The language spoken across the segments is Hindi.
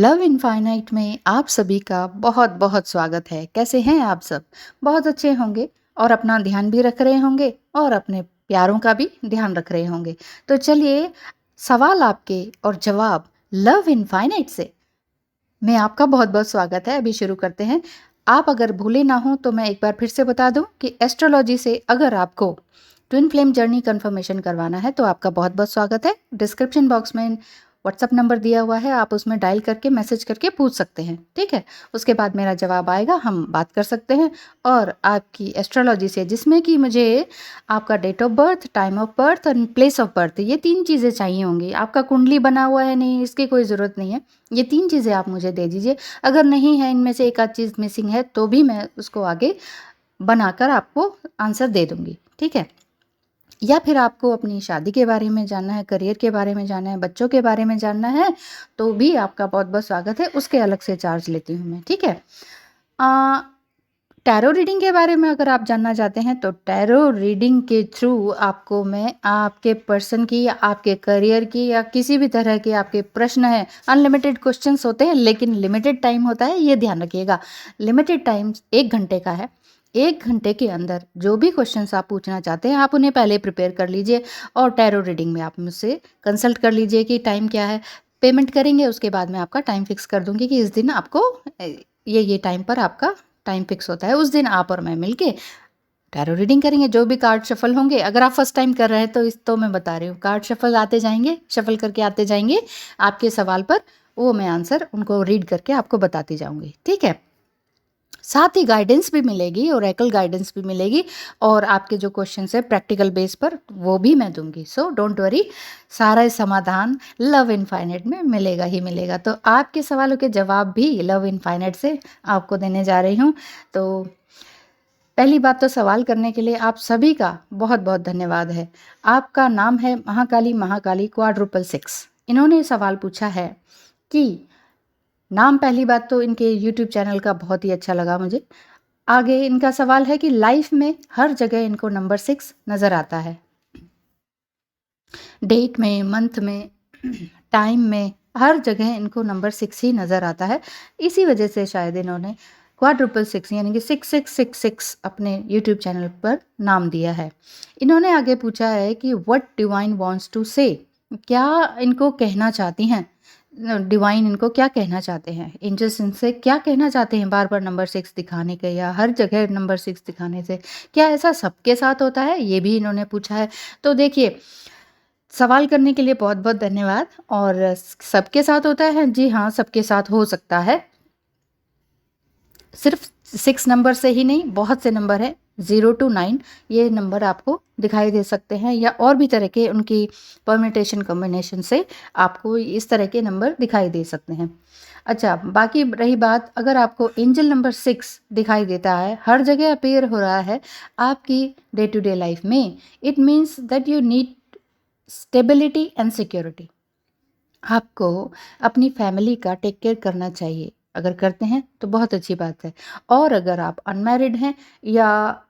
लव इनफाइनाइट में आप सभी का बहुत बहुत स्वागत है। कैसे हैं आप सब? बहुत अच्छे होंगे और अपना ध्यान भी रख रहे होंगे और अपने प्यारों का भी ध्यान रख रहे होंगे। तो चलिए, सवाल आपके और जवाब लव इनफाइनाइट से में आपका बहुत बहुत स्वागत है। अभी शुरू करते हैं। आप अगर भूले ना हो तो मैं एक बार फिर से बता दूं कि एस्ट्रोलॉजी से अगर आपको ट्विन फ्लेम जर्नी कंफर्मेशन करवाना है तो आपका बहुत बहुत स्वागत है। डिस्क्रिप्शन बॉक्स में व्हाट्सअप नंबर दिया हुआ है, आप उसमें डायल करके मैसेज करके पूछ सकते हैं, ठीक है। उसके बाद मेरा जवाब आएगा, हम बात कर सकते हैं। और आपकी एस्ट्रोलॉजी से, जिसमें कि मुझे आपका date of birth, time of birth और प्लेस ऑफ बर्थ, ये 3 चीज़ें चाहिए होंगी। आपका कुंडली बना हुआ है नहीं, इसकी कोई ज़रूरत नहीं है। ये 3 चीज़ें आप मुझे दे दीजिए। अगर नहीं है, इनमें से एक आध चीज़ मिसिंग है तो भी मैं उसको आगे बनाकर आपको आंसर दे दूँगी, ठीक है। या फिर आपको अपनी शादी के बारे में जानना है, करियर के बारे में जानना है, बच्चों के बारे में जानना है, तो भी आपका बहुत-बहुत स्वागत है। उसके अलग से चार्ज लेती हूँ मैं, ठीक है। अ, टैरो रीडिंग के बारे में अगर आप जानना चाहते हैं तो टैरो रीडिंग के थ्रू आपको मैं आपके पर्सन की या आपके करियर की या किसी भी तरह के आपके प्रश्न हैं, अनलिमिटेड क्वेश्चंस होते हैं लेकिन लिमिटेड टाइम होता है, ये ध्यान रखिएगा। लिमिटेड टाइम 1 घंटे का है। 1 घंटे के अंदर जो भी क्वेश्चंस आप पूछना चाहते हैं आप उन्हें पहले प्रिपेयर कर लीजिए और टैरो रीडिंग में आप मुझसे कंसल्ट कर लीजिए कि टाइम क्या है। पेमेंट करेंगे, उसके बाद मैं आपका टाइम फिक्स कर दूँगी कि इस दिन आपको ये टाइम पर आपका टाइम फिक्स होता है। उस दिन आप और मैं मिलके टैरो रीडिंग करेंगे। जो भी कार्ड शफल होंगे, अगर आप फर्स्ट टाइम कर रहे हैं तो मैं बता रही हूँ, कार्ड शफल आते जाएँगे, शफल करके आते जाएँगे आपके सवाल पर, वो मैं आंसर उनको रीड करके आपको बताती जाऊँगी, ठीक है। साथ ही गाइडेंस भी मिलेगी, ओरेकल गाइडेंस भी मिलेगी और आपके जो क्वेश्चंस है प्रैक्टिकल बेस पर वो भी मैं दूंगी। सो डोंट वरी, सारा समाधान लव इनफाइनाइट में मिलेगा ही मिलेगा। तो आपके सवालों के जवाब भी लव इनफाइनाइट से आपको देने जा रही हूँ। तो पहली बात तो, सवाल करने के लिए आप सभी का बहुत बहुत धन्यवाद है। आपका नाम है महाकाली महाकाली क्वाड्रुपल 6। इन्होंने सवाल पूछा है कि नाम, पहली बात तो इनके यूट्यूब चैनल का बहुत ही अच्छा लगा मुझे। आगे इनका सवाल है कि लाइफ में हर जगह इनको नंबर 6 नज़र आता है। डेट में, मंथ में, टाइम में, हर जगह इनको नंबर 6 ही नज़र आता है। इसी वजह से शायद इन्होंने क्वाड्रुपल 6 यानी कि 6666 अपने यूट्यूब चैनल पर नाम दिया है। इन्होंने आगे पूछा है कि व्हाट डिवाइन वांट्स टू से, क्या इनको कहना चाहती हैं, डिवाइन इनको क्या कहना चाहते हैं, एंजल्स इनसे क्या कहना चाहते हैं बार बार नंबर 6 दिखाने के या हर जगह नंबर 6 दिखाने से। क्या ऐसा सबके साथ होता है, ये भी इन्होंने पूछा है। तो देखिए, सवाल करने के लिए बहुत बहुत धन्यवाद। और सबके साथ होता है, जी हाँ, सबके साथ हो सकता है। सिर्फ 6 नंबर से ही नहीं, बहुत से नंबर हैं, 0 to 9 ये नंबर आपको दिखाई दे सकते हैं, या और भी तरह के उनकी परम्यूटेशन कॉम्बिनेशन से आपको इस तरह के नंबर दिखाई दे सकते हैं। अच्छा, बाकी रही बात, अगर आपको एंजल नंबर 6 दिखाई देता है, हर जगह अपीयर हो रहा है आपकी डे टू डे लाइफ में, it means that you need stability and security. आपको अपनी फैमिली का टेक केयर करना चाहिए। अगर करते हैं तो बहुत अच्छी बात है। और अगर आप अनमैरिड हैं या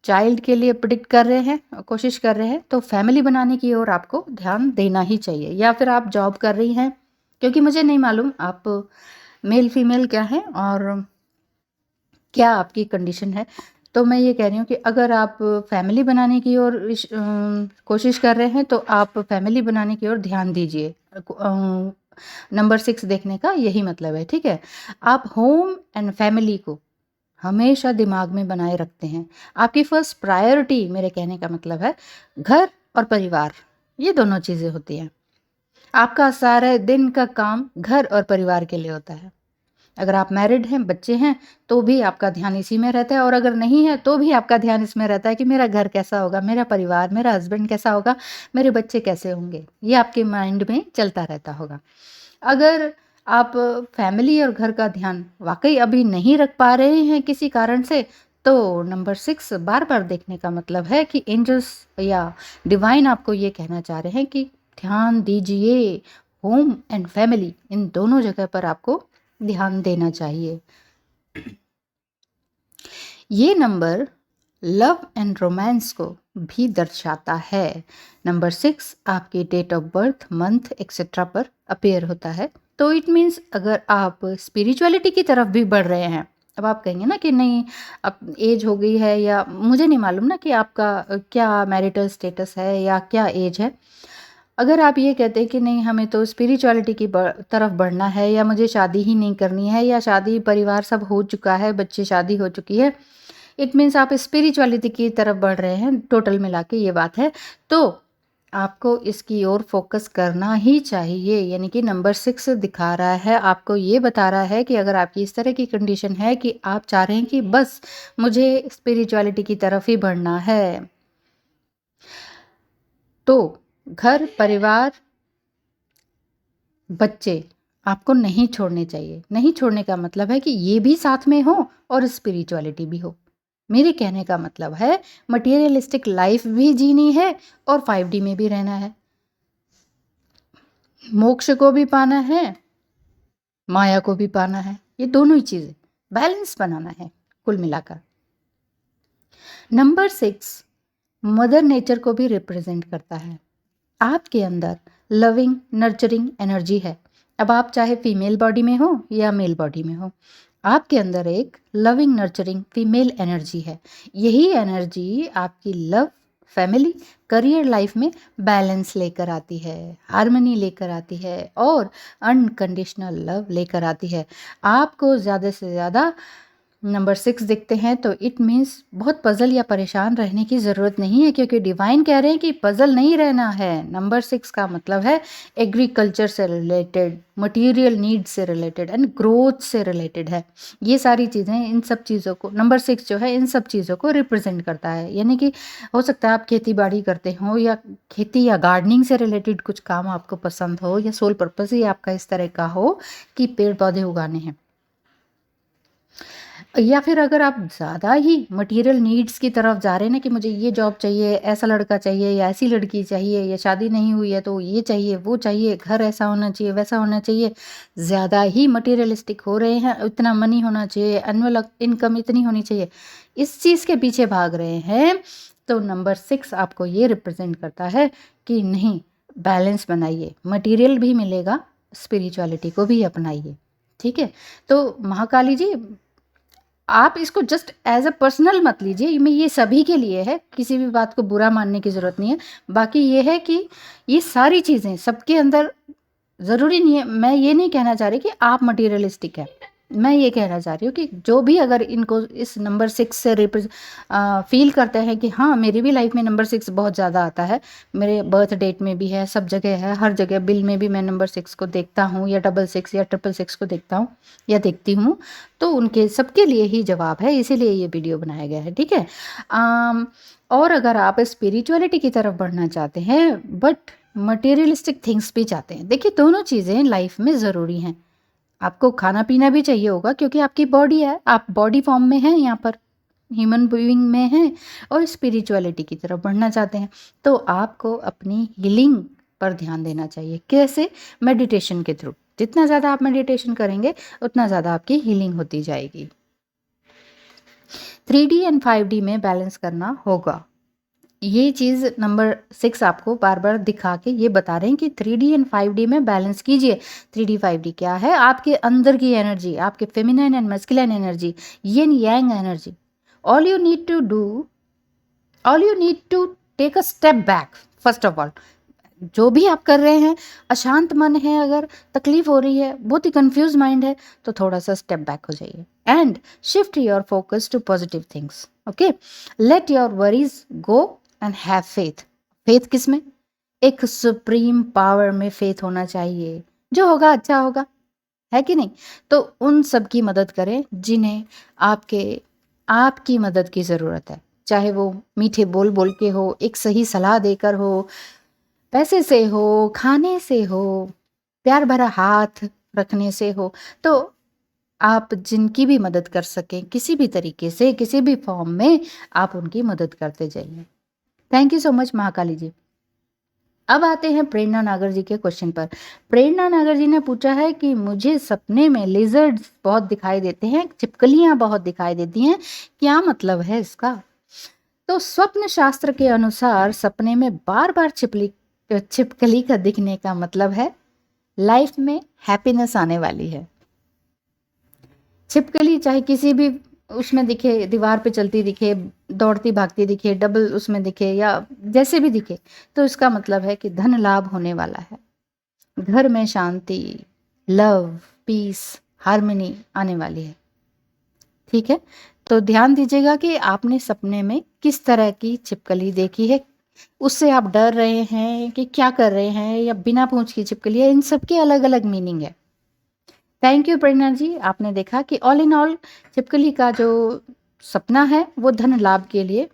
चाइल्ड के लिए प्रिडिक्ट कर रहे हैं, कोशिश कर रहे हैं, तो फैमिली बनाने की ओर आपको ध्यान देना ही चाहिए। या फिर आप जॉब कर रही हैं, क्योंकि मुझे नहीं मालूम आप मेल फीमेल क्या हैं और क्या आपकी कंडीशन है। तो मैं ये कह रही हूँ कि अगर आप फैमिली बनाने की ओर कोशिश कर रहे हैं तो आप फैमिली बनाने की ओर ध्यान दीजिए। नंबर 6 देखने का यही मतलब है, ठीक है। आप होम एंड फैमिली को हमेशा दिमाग में बनाए रखते हैं। आपकी फर्स्ट प्रायोरिटी, मेरे कहने का मतलब है, घर और परिवार, ये दोनों चीज़ें होती हैं। आपका सारा दिन का काम घर और परिवार के लिए होता है। अगर आप मैरिड हैं, बच्चे हैं, तो भी आपका ध्यान इसी में रहता है, और अगर नहीं है तो भी आपका ध्यान इसमें रहता है कि मेरा घर कैसा होगा, मेरा परिवार, मेरा हस्बैंड कैसा होगा, मेरे बच्चे कैसे होंगे, ये आपके माइंड में चलता रहता होगा। अगर आप फैमिली और घर का ध्यान वाकई अभी नहीं रख पा रहे हैं किसी कारण से, तो नंबर 6 बार बार देखने का मतलब है कि एंजल्स या डिवाइन आपको ये कहना चाह रहे हैं कि ध्यान दीजिए। होम एंड फैमिली, इन दोनों जगह पर आपको ध्यान देना चाहिए। ये नंबर लव एंड रोमांस को भी दर्शाता है। नंबर 6 आपकी date of birth, month etcetera पर अपेयर होता है। तो इट मीन्स अगर आप स्पिरिचुअलिटी की तरफ भी बढ़ रहे हैं, अब आप कहेंगे ना कि नहीं अब एज हो गई है, या मुझे नहीं मालूम ना कि आपका क्या मैरिटल स्टेटस है या क्या एज है। अगर आप ये कहते हैं कि नहीं हमें तो स्पिरिचुअलिटी की तरफ बढ़ना है, या मुझे शादी ही नहीं करनी है, या शादी परिवार सब हो चुका है, बच्चे शादी हो चुकी है, इट मीन्स आप स्पिरिचुअलिटी की तरफ बढ़ रहे हैं, टोटल मिला के ये बात है, तो आपको इसकी ओर फोकस करना ही चाहिए। यानी कि नंबर 6 दिखा रहा है, आपको ये बता रहा है कि अगर आपकी इस तरह की कंडीशन है कि आप चाह रहे हैं कि बस मुझे स्पिरिचुअलिटी की तरफ ही बढ़ना है, तो घर परिवार बच्चे आपको नहीं छोड़ने चाहिए। नहीं छोड़ने का मतलब है कि ये भी साथ में हो और स्पिरिचुअलिटी भी हो। मेरे कहने का मतलब है मटेरियलिस्टिक लाइफ भी जीनी है और 5D में भी रहना है। मोक्ष को भी पाना है, माया को भी पाना है। ये दोनों ही चीज़ें बैलेंस बनाना है कुल मिलाकर। नंबर 6 मदर नेचर को भी रिप्रेजेंट करता है। आपके अंदर लविंग नर्चरिंग एनर्जी है। अब आप चाहे फीमेल बॉडी में हो या मेल बॉडी में हो, आपके अंदर एक लविंग नर्चरिंग फीमेल एनर्जी है। यही एनर्जी आपकी लव फैमिली करियर लाइफ में बैलेंस लेकर आती है, हार्मनी लेकर आती है और अनकंडीशनल लव लेकर आती है। आपको ज़्यादा से ज़्यादा नंबर 6 दिखते हैं तो इट मीन्स बहुत पजल या परेशान रहने की ज़रूरत नहीं है, क्योंकि डिवाइन कह रहे हैं कि पजल नहीं रहना है। नंबर 6 का मतलब है एग्रीकल्चर से रिलेटेड, मटेरियल नीड से रिलेटेड एंड ग्रोथ से रिलेटेड है। ये सारी चीज़ें, इन सब चीज़ों को नंबर 6 जो है इन सब चीज़ों को रिप्रेजेंट करता है। यानी कि हो सकता है आप खेती बाड़ी करते हो, या खेती या गार्डनिंग से रिलेटेड कुछ काम आपको पसंद हो, या सोल पर्पस ही आपका इस तरह का हो कि पेड़ पौधे उगाने हैं, या फिर अगर आप ज़्यादा ही मटेरियल नीड्स की तरफ जा रहे हैं ना कि मुझे ये जॉब चाहिए, ऐसा लड़का चाहिए या ऐसी लड़की चाहिए, या शादी नहीं हुई है तो ये चाहिए वो चाहिए, घर ऐसा होना चाहिए वैसा होना चाहिए, ज़्यादा ही मटेरियलिस्टिक हो रहे हैं, इतना मनी होना चाहिए, एनुअल इनकम इतनी होनी चाहिए, इस चीज़ के पीछे भाग रहे हैं, तो नंबर 6 आपको ये रिप्रेजेंट करता है कि नहीं, बैलेंस बनाइए, मटेरियल भी मिलेगा, स्पिरिचुअलिटी को भी अपनाइए। ठीक है, तो महाकाली जी आप इसको जस्ट एज अ पर्सनल मत लीजिए, मैं ये सभी के लिए है, किसी भी बात को बुरा मानने की ज़रूरत नहीं है। बाकी ये है कि ये सारी चीज़ें सबके अंदर ज़रूरी नहीं है, मैं ये नहीं कहना चाह रही कि आप मटीरियलिस्टिक है, मैं ये कहना चाह रही हूँ कि जो भी अगर इनको इस नंबर 6 से फील करते हैं कि हाँ मेरी भी लाइफ में नंबर 6 बहुत ज़्यादा आता है, मेरे बर्थ डेट में भी है, सब जगह है, हर जगह बिल में भी मैं नंबर 6 को देखता हूँ, या 66 या 666 को देखता हूँ या देखती हूँ, तो उनके सबके लिए ही जवाब है, इसीलिए ये वीडियो बनाया गया है। ठीक है, और अगर आप स्पिरिचुअलिटी की तरफ बढ़ना चाहते हैं बट मटेरियलिस्टिक थिंग्स भी चाहते हैं, देखिए दोनों चीज़ें लाइफ में ज़रूरी हैं। आपको खाना पीना भी चाहिए होगा क्योंकि आपकी बॉडी है, आप बॉडी फॉर्म में हैं, यहाँ पर ह्यूमन बीइंग में हैं, और स्पिरिचुअलिटी की तरफ बढ़ना चाहते हैं, तो आपको अपनी हीलिंग पर ध्यान देना चाहिए। कैसे? मेडिटेशन के थ्रू। जितना ज़्यादा आप मेडिटेशन करेंगे उतना ज़्यादा आपकी हीलिंग होती जाएगी। 3D एंड 5D में बैलेंस करना होगा। ये चीज़ नंबर 6 आपको बार बार दिखा के ये बता रहे हैं कि 3D एंड 5D में बैलेंस कीजिए। 3D 5D क्या है? आपके अंदर की एनर्जी, आपके feminine and masculine energy, yin yang energy. All you need to do, all you need to take a step back. First of all, जो भी आप कर रहे हैं, अशांत मन है, अगर तकलीफ हो रही है, बहुत ही कंफ्यूज माइंड है, तो थोड़ा सा स्टेप बैक हो जाइए and shift your focus to positive things. Okay, let your worries go and have faith. Faith किस में? एक सुप्रीम पावर में फेथ होना चाहिए, जो होगा अच्छा होगा, है कि नहीं? तो उन सब की मदद करें जिन्हें आपकी मदद की ज़रूरत है, चाहे वो मीठे बोल बोल के हो, एक सही सलाह देकर हो, पैसे से हो, खाने से हो, प्यार भरा हाथ रखने से हो, तो आप जिनकी भी मदद कर सकें किसी भी तरीके से, किसी भी फॉर्म में, आप उनकी मदद करते जाइए। Thank you so much Mahakali ji. अब आते हैं प्रेरणा नागर जी के क्वेश्चन पर। प्रेरणा नागर जी ने पूछा है कि मुझे सपने में लिजर्ड्स बहुत दिखाई देते हैं, छिपकलियां बहुत दिखाई देती हैं, क्या मतलब है इसका? तो स्वप्न शास्त्र के अनुसार सपने में बार बार छिपकली का दिखने का मतलब है लाइफ में हैप्पीनेस आने वाली है। छिपकली चाहे किसी भी उसमें दिखे, दीवार पे चलती दिखे, दौड़ती भागती दिखे, डबल उसमें दिखे या जैसे भी दिखे, तो इसका मतलब है कि धन लाभ होने वाला है, घर में शांति, लव, पीस, हार्मनी आने वाली है। ठीक है, तो ध्यान दीजिएगा कि आपने सपने में किस तरह की छिपकली देखी है, उससे आप डर रहे हैं कि क्या कर रहे हैं, या बिना पूंछ की छिपकली है, इन सब के अलग अलग मीनिंग है। थैंक यू प्रेरणा जी, आपने देखा कि ऑल इन ऑल छिपकली का जो सपना है वो धन लाभ के लिए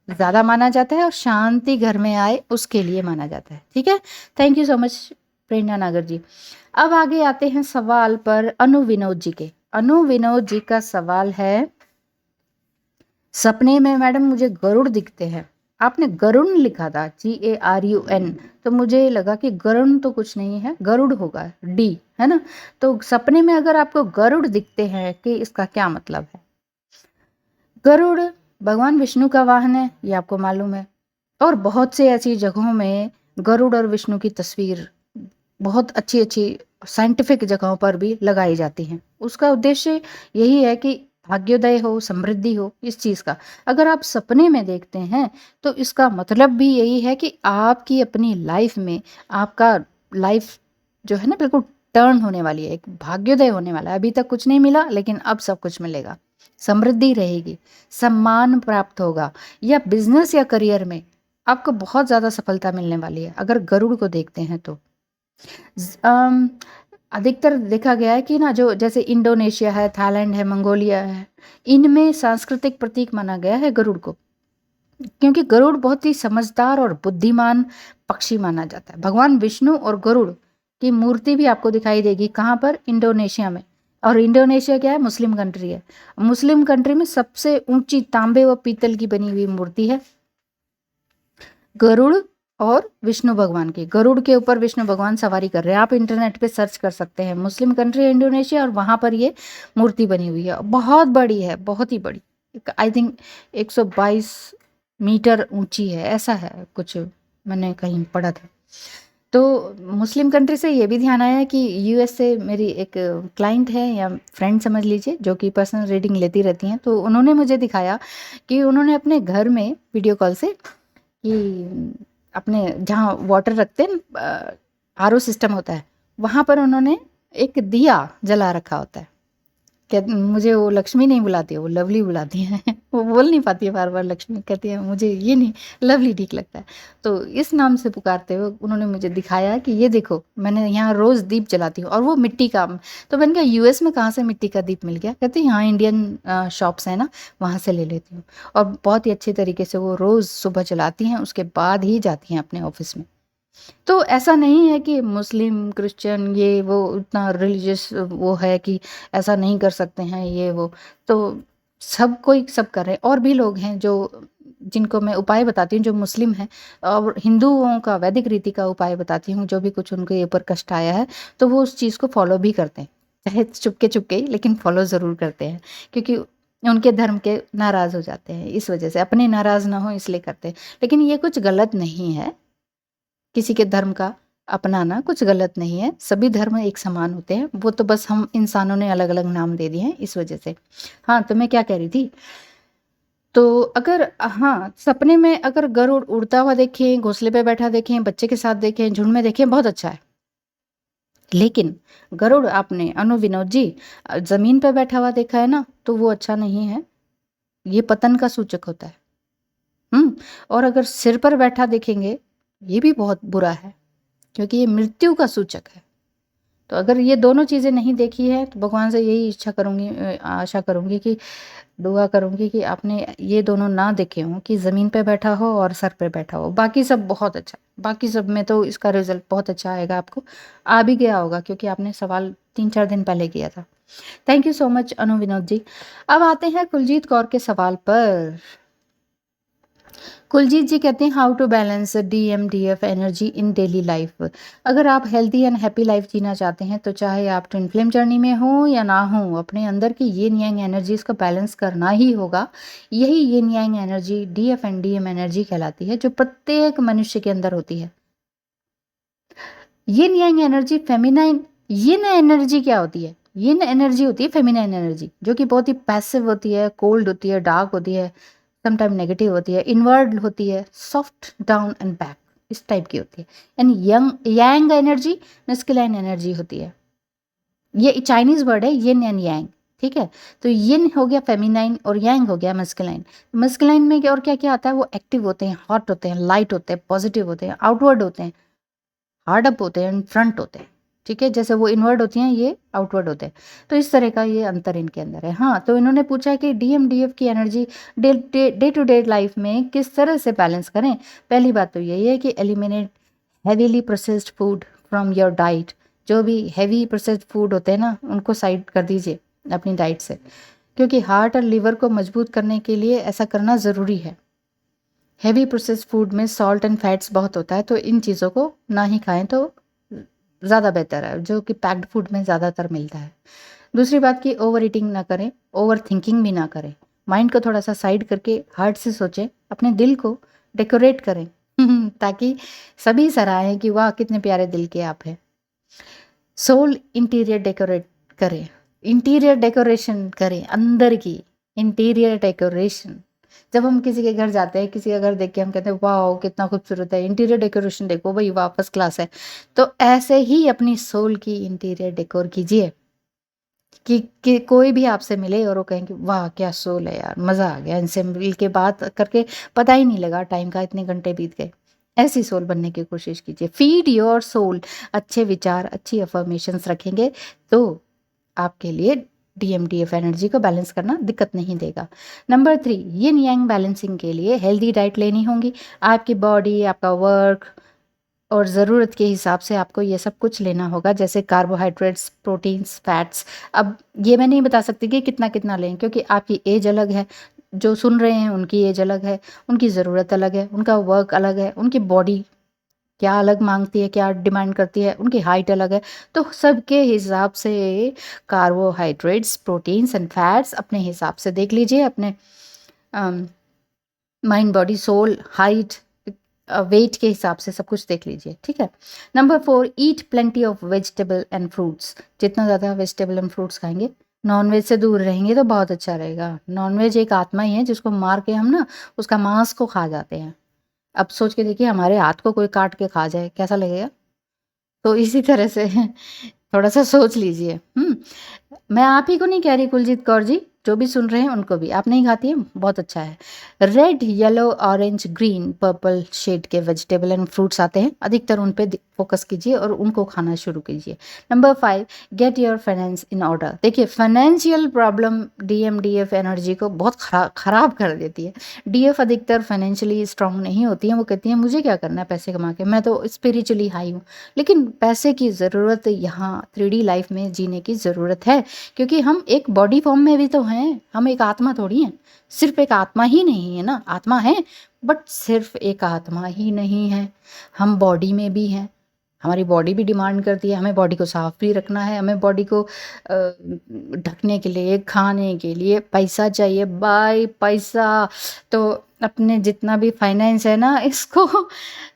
ज़्यादा माना जाता है और शांति घर में आए उसके लिए माना जाता है। ठीक है, थैंक यू सो मच प्रेरणा नागर जी। अब आगे आते हैं सवाल पर अनु विनोद जी के। अनु विनोद जी का सवाल है, सपने में मैडम मुझे गरुड़ दिखते हैं। आपने गरुण लिखा था, GARUN, तो मुझे लगा कि गरुण तो कुछ नहीं है, गरुड़ होगा, डी है ना। तो सपने में अगर आपको गरुड़ दिखते हैं कि इसका क्या मतलब है। गरुड़ भगवान विष्णु का वाहन है, ये आपको मालूम है, और बहुत से ऐसी जगहों में गरुड़ और विष्णु की तस्वीर बहुत अच्छी अच्छी साइंटिफिक जगहों पर भी लगाई जाती हैं। उसका उद्देश्य यही है कि भाग्योदय हो, समृद्धि हो, इस चीज़ का। अगर आप सपने में देखते हैं तो इसका मतलब भी यही है कि आपकी अपनी लाइफ में, आपका लाइफ जो है ना बिल्कुल टर्न होने वाली है, एक भाग्योदय होने वाला है। अभी तक कुछ नहीं मिला लेकिन अब सब कुछ मिलेगा, समृद्धि रहेगी, सम्मान प्राप्त होगा, या बिजनेस या करियर में आपको बहुत ज़्यादा सफलता मिलने वाली है अगर गरुड़ को देखते हैं तो। अम, अधिकतर देखा गया है कि ना, जो जैसे इंडोनेशिया है, थाईलैंड है, मंगोलिया है, इनमें सांस्कृतिक प्रतीक माना गया है गरुड़ को, क्योंकि गरुड़ बहुत ही समझदार और बुद्धिमान पक्षी माना जाता है। भगवान विष्णु और गरुड़ की मूर्ति भी आपको दिखाई देगी कहाँ पर, इंडोनेशिया में। और इंडोनेशिया क्या है, मुस्लिम कंट्री है। मुस्लिम कंट्री में सबसे ऊंची तांबे व पीतल की बनी हुई मूर्ति है गरुड़ और विष्णु भगवान की। गरुड़ के ऊपर विष्णु भगवान सवारी कर रहे हैं, आप इंटरनेट पे सर्च कर सकते हैं, मुस्लिम कंट्री है इंडोनेशिया, और वहां पर ये मूर्ति बनी हुई है, बहुत बड़ी है, बहुत ही बड़ी, आई थिंक 122 मीटर ऊंची है, ऐसा है कुछ, मैंने कहीं पढ़ा था। तो मुस्लिम कंट्री से ये भी ध्यान आया कि US से मेरी एक क्लाइंट है या फ्रेंड समझ लीजिए, जो कि पर्सनल रीडिंग लेती रहती हैं, तो उन्होंने मुझे दिखाया कि उन्होंने अपने घर में वीडियो कॉल से, कि अपने जहाँ वाटर रखते हैं, RO सिस्टम होता है, वहाँ पर उन्होंने एक दिया जला रखा होता है। मुझे वो लक्ष्मी नहीं बुलाती है, वो लवली बुलाती है वो बोल नहीं पाती है बार बार लक्ष्मी, कहती है मुझे ये नहीं, लवली ठीक लगता है। तो इस नाम से पुकारते हुए उन्होंने मुझे दिखाया कि ये देखो, मैंने यहाँ रोज़ दीप जलाती हूँ, और वो मिट्टी का। तो मैंने कहा US में कहाँ से मिट्टी का दीप मिल गया, कहते यहाँ इंडियन शॉप्स हैं ना, वहाँ से ले लेती हूँ। और बहुत ही अच्छे तरीके से वो रोज़ सुबह जलाती हैं, उसके बाद ही जाती हैं अपने ऑफिस में। तो ऐसा नहीं है कि मुस्लिम क्रिश्चियन ये वो उतना रिलीजियस वो है कि ऐसा नहीं कर सकते हैं ये वो, तो सब कोई सब कर रहे हैं। और भी लोग हैं जो, जिनको मैं उपाय बताती हूँ, जो मुस्लिम हैं, और हिंदुओं का वैदिक रीति का उपाय बताती हूँ, जो भी कुछ उनके ऊपर कष्ट आया है तो वो उस चीज़ को फॉलो भी करते हैं, चाहे चुपके चुपके ही, लेकिन फॉलो ज़रूर करते हैं, क्योंकि उनके धर्म के नाराज़ हो जाते हैं, इस वजह से, अपने नाराज़ ना हो इसलिए करते हैं। लेकिन ये कुछ गलत नहीं है, किसी के धर्म का अपनाना कुछ गलत नहीं है, सभी धर्म एक समान होते हैं, वो तो बस हम इंसानों ने अलग अलग नाम दे दिए हैं इस वजह से। हाँ, तो मैं क्या कह रही थी, तो अगर, हाँ, सपने में अगर गरुड़ उड़ता हुआ देखें, घोंसले पे बैठा देखें, बच्चे के साथ देखें, झुंड में देखें, बहुत अच्छा है। लेकिन गरुड़ आपने अनु विनोद जी जमीन पे बैठा हुआ देखा है ना, तो वो अच्छा नहीं है, ये पतन का सूचक होता है। और अगर सिर पर बैठा देखेंगे, ये भी बहुत बुरा है, क्योंकि ये मृत्यु का सूचक है। तो अगर ये दोनों चीज़ें नहीं देखी है तो भगवान से यही इच्छा करूँगी, आशा करूँगी, कि दुआ करूँगी कि आपने ये दोनों ना देखे हों, कि ज़मीन पे बैठा हो और सर पे बैठा हो। बाकी सब बहुत अच्छा, बाकी सब में तो इसका रिजल्ट बहुत अच्छा आएगा, आपको आ भी गया होगा, क्योंकि आपने सवाल 3-4 दिन पहले किया था। थैंक यू सो मच अनु विनोद जी। अब आते हैं कुलजीत कौर के सवाल पर। कुलजीत जी कहते हैं, how to balance DMDF energy in daily life. अगर आप हेल्दी एंड हैप्पी लाइफ जीना चाहते हैं, तो चाहे आप ट्विन फ्लेम जर्नी में हो या ना हो, अपने अंदर की यिन यांग एनर्जीज का बैलेंस करना ही होगा। यही yin yang energy DF and DM energy कहलाती है, जो प्रत्येक मनुष्य के अंदर होती है। Yin yang energy feminine, yin energy क्या होती है? यिन एनर्जी होती है फेमिनाइन एनर्जी, जो कि बहुत ही पैसिव होती है, कोल्ड होती है, डार्क होती है, समटाइम नेगेटिव होती है, इनवर्ड होती है, सॉफ्ट डाउन एंड बैक, इस टाइप की होती है। And young Yang energy masculine energy होती है। ये चाइनीज वर्ड है यिन एंड यांग, ठीक है। तो यिन हो गया फेमिनाइन और यांग हो गया मस्कुलाइन। मस्कुलाइन में और क्या क्या आता है? वो एक्टिव होते हैं, हॉट होते हैं, लाइट होते हैं, पॉजिटिव होते हैं, आउटवर्ड होते हैं, हार्ड अप होते हैं, फ्रंट होते हैं, ठीक है। जैसे वो इनवर्ड होती हैं, ये आउटवर्ड होते हैं। तो इस तरह का ये अंतर इनके अंदर है। हाँ, तो इन्होंने पूछा कि डीएमडीएफ की energy day to day life में किस तरह से बैलेंस करें। पहली बात तो यही है कि eliminate heavily processed food from your diet. जो भी हैवी प्रोसेस्ड फूड होते हैं ना, उनको साइड कर दीजिए अपनी डाइट से, क्योंकि हार्ट और लिवर को मजबूत करने के लिए ऐसा करना ज़रूरी है। हैवी प्रोसेस्ड फूड में सॉल्ट एंड फैट्स बहुत होता है, तो इन चीज़ों को ना ही खाएं तो ज़्यादा बेहतर है, जो कि पैक्ड फूड में ज़्यादातर मिलता है। दूसरी बात कि ओवर ईटिंग ना करें, ओवर थिंकिंग भी ना करें। माइंड को थोड़ा सा साइड करके हार्ट से सोचें, अपने दिल को डेकोरेट करें ताकि सभी सराहें कि वाह कितने प्यारे दिल के आप हैं। सोल इंटीरियर डेकोरेट करें, इंटीरियर डेकोरेशन करें, अंदर की इंटीरियर डेकोरेशन। जब हम किसी के घर जाते हैं, किसी का घर देख के हम कहते हैं वाह कितना खूबसूरत है, इंटीरियर डेकोरेशन देखो भाई, वाह फर्स्ट क्लास है। तो ऐसे ही अपनी सोल की इंटीरियर डेकोर कीजिए कि कोई भी आपसे मिले और वो कहें कि वाह क्या सोल है यार, मज़ा आ गया इनसे मिल के, बात करके पता ही नहीं लगा टाइम का, इतने घंटे बीत गए। ऐसी सोल बनने की कोशिश कीजिए। Feed your soul. अच्छे विचार, अच्छी अफर्मेशंस रखेंगे तो आपके लिए डीएमडीएफ एनर्जी को बैलेंस करना दिक्कत नहीं देगा। नंबर 3, यिन यांग बैलेंसिंग के लिए हेल्दी डाइट लेनी होगी। आपकी बॉडी, आपका वर्क और ज़रूरत के हिसाब से आपको ये सब कुछ लेना होगा, जैसे कार्बोहाइड्रेट्स, प्रोटीन्स, फैट्स। अब ये मैं नहीं बता सकती कि कितना कितना लें, क्योंकि आपकी एज अलग है, जो सुन रहे हैं उनकी एज अलग है, उनकी ज़रूरत अलग है, उनका वर्क अलग है, उनकी बॉडी क्या अलग मांगती है, क्या डिमांड करती है, उनकी हाइट अलग है। तो सबके हिसाब से कार्बोहाइड्रेट्स, प्रोटीन्स एंड फैट्स अपने हिसाब से देख लीजिए, अपने mind, body, soul, height, weight के हिसाब से सब कुछ देख लीजिए, ठीक है। Number 4, eat plenty of vegetable and fruits. जितना ज़्यादा वेजिटेबल एंड फ्रूट्स खाएंगे, नॉनवेज से दूर रहेंगे तो बहुत अच्छा रहेगा। नॉनवेज एक आत्मा ही है जिसको मार के हम ना उसका मांस को खा जाते हैं। अब सोच के देखिए, हमारे हाथ को कोई काट के खा जाए कैसा लगेगा? तो इसी तरह से थोड़ा सा सोच लीजिए। मैं आप ही को नहीं कह रही, कुलजीत कौर जी, जो भी सुन रहे हैं उनको भी, आप नहीं खाती हैं, बहुत अच्छा है। Red, yellow, orange, green, purple shade के वेजिटेबल एंड फ्रूट्स आते हैं, अधिकतर उन पे फोकस कीजिए और उनको खाना शुरू कीजिए। Number 5, get your finance in order. देखिए, फाइनेंशियल प्रॉब्लम डीएमडीएफ एनर्जी को बहुत खराब कर देती है। डीएफ अधिकतर फाइनेंशियली स्ट्रांग नहीं होती हैं, वो कहती हैं मुझे क्या करना है पैसे कमा के, मैं तो स्पिरिचुअली हाई हूँ। लेकिन पैसे की ज़रूरत यहाँ 3D लाइफ में जीने की ज़रूरत है, क्योंकि हम एक बॉडी फॉर्म में भी तो हैं, हम एक आत्मा थोड़ी हैं। सिर्फ एक आत्मा ही नहीं है ना, आत्मा है बट सिर्फ एक आत्मा ही नहीं है, हम बॉडी में भी हैं। हमारी बॉडी भी डिमांड करती है, हमें बॉडी को साफ भी रखना है, हमें बॉडी को ढकने के लिए, खाने के लिए पैसा चाहिए, बाय पैसा। तो अपने जितना भी फाइनेंस है ना, इसको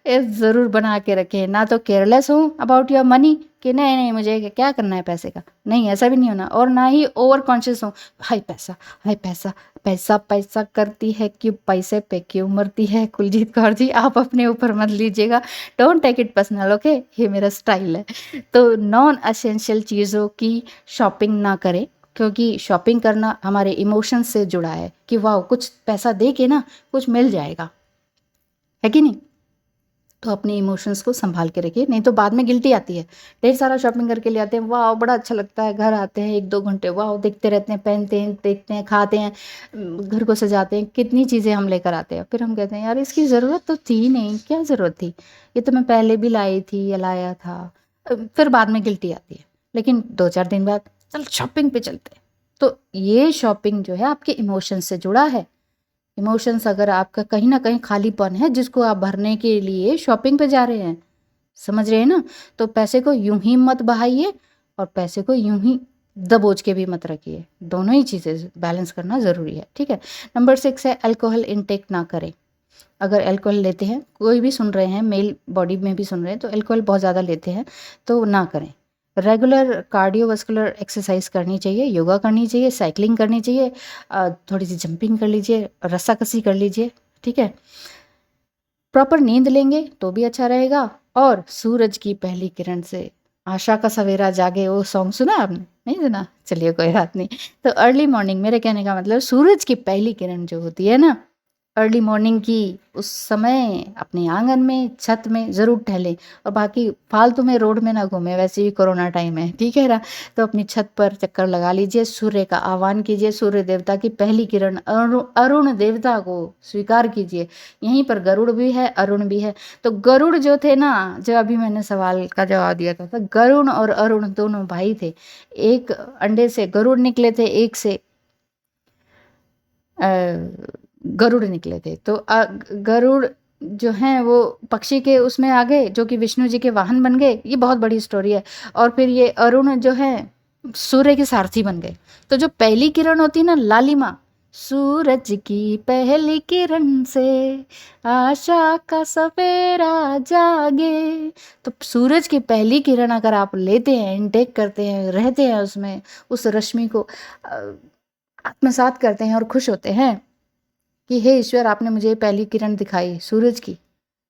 ज़रूर बना के रखें। ना तो केयरलेस हो अबाउट योर मनी कि नहीं नहीं मुझे क्या करना है पैसे का, नहीं ऐसा भी नहीं होना। और ना ही ओवर कॉन्शियस हो, हाय पैसा, हाय पैसा, पैसा पैसा करती है क्यों, पैसे पे क्यों मरती है। कुलजीत कौर जी, आप अपने ऊपर मत लीजिएगा, don't take it personal, okay, ये मेरा स्टाइल है। तो नॉन एसेंशियल चीज़ों की शॉपिंग ना करें, क्योंकि शॉपिंग करना हमारे इमोशंस से जुड़ा है कि वाह कुछ पैसा दे के ना कुछ मिल जाएगा, है कि नहीं। तो अपने इमोशंस को संभाल के रखिए, नहीं तो बाद में गिल्टी आती है। ढेर सारा शॉपिंग करके ले आते हैं, वाह बड़ा अच्छा लगता है, घर आते हैं 1-2 घंटे वाह देखते रहते हैं, पहनते हैं, देखते हैं, खाते हैं, घर को सजाते हैं, कितनी चीज़ें हम लेकर आते हैं, फिर हम कहते हैं यार इसकी ज़रूरत तो थी नहीं, क्या ज़रूरत थी, ये तो मैं पहले भी लाई थी या लाया था। फिर बाद में गिल्टी आती है, लेकिन 2-4 दिन बाद चल शॉपिंग पे चलते हैं। तो ये शॉपिंग जो है आपके इमोशन से जुड़ा है। इमोशंस अगर आपका कहीं ना कहीं खालीपन है जिसको आप भरने के लिए शॉपिंग पे जा रहे हैं, समझ रहे हैं ना, तो पैसे को यूं ही मत बहाइए और पैसे को यूं ही दबोच के भी मत रखिए, दोनों ही चीज़ें बैलेंस करना ज़रूरी है, ठीक है। नंबर 6 है अल्कोहल इनटेक ना करें। अगर अल्कोहल लेते हैं, कोई भी सुन रहे हैं, मेल बॉडी में भी सुन रहे हैं तो अल्कोहल बहुत ज़्यादा लेते हैं तो ना करें। रेगुलर कार्डियोवास्कुलर एक्सरसाइज करनी चाहिए, योगा करनी चाहिए, साइकिलिंग करनी चाहिए, थोड़ी सी जंपिंग कर लीजिए, रस्साकसी कर लीजिए, ठीक है। प्रॉपर नींद लेंगे तो भी अच्छा रहेगा। और सूरज की पहली किरण से आशा का सवेरा जागे, वो सॉन्ग सुना आपने? नहीं सुना? चलिए कोई बात नहीं। तो अर्ली मॉर्निंग, मेरे कहने का मतलब सूरज की पहली किरण जो होती है ना, अर्ली मॉर्निंग की, उस समय अपने आंगन में, छत में ज़रूर टहलें। और बाकी फालतू में रोड में ना घूमें, वैसे भी कोरोना टाइम है, ठीक है ना। तो अपनी छत पर चक्कर लगा लीजिए, सूर्य का आह्वान कीजिए, सूर्य देवता की पहली किरण अरुण देवता को स्वीकार कीजिए। यहीं पर गरुड़ भी है, अरुण भी है। तो गरुड़ जो थे ना, जो अभी मैंने सवाल का जवाब दिया था, तो गरुड़ और अरुण दोनों भाई थे। एक अंडे से गरुड़ निकले थे, एक से गरुड़ निकले थे। तो गरुड़ जो हैं वो पक्षी के उसमें आ गए, जो कि विष्णु जी के वाहन बन गए। ये बहुत बड़ी स्टोरी है। और फिर ये अरुण जो है सूर्य के सारथी बन गए। तो जो पहली किरण होती है ना, लालिमा, सूरज की पहली किरण से आशा का सवेरा जागे। तो सूरज की पहली किरण अगर आप लेते हैं, इनटेक करते हैं, रहते हैं उसमें, उस रश्मि को आत्मसात करते हैं और खुश होते हैं कि हे ईश्वर, आपने मुझे पहली किरण दिखाई सूरज की।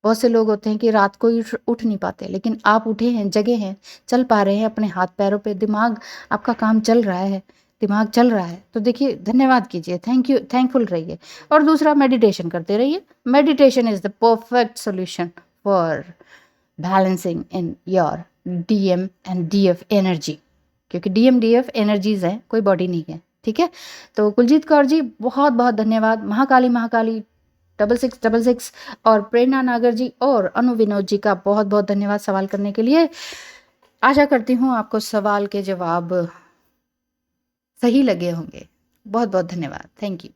बहुत से लोग होते हैं कि रात को ही उठ नहीं पाते, लेकिन आप उठे हैं, जगे हैं, चल पा रहे हैं अपने हाथ पैरों पे, दिमाग आपका काम चल रहा है, दिमाग चल रहा है। तो देखिए, धन्यवाद कीजिए, थैंक यू, थैंकफुल रहिए। और दूसरा, मेडिटेशन करते रहिए। Meditation is the perfect solution for balancing in your DM and DF energy, क्योंकि डीएम डीएफ एनर्जीज हैं, कोई बॉडी नहीं है, ठीक है। तो कुलजीत कौर जी, बहुत बहुत धन्यवाद। महाकाली महाकाली 6666 और प्रेरणा नागर जी और अनु विनोद जी का बहुत बहुत धन्यवाद सवाल करने के लिए। आशा करती हूँ आपको सवाल के जवाब सही लगे होंगे। बहुत बहुत धन्यवाद, थैंक यू।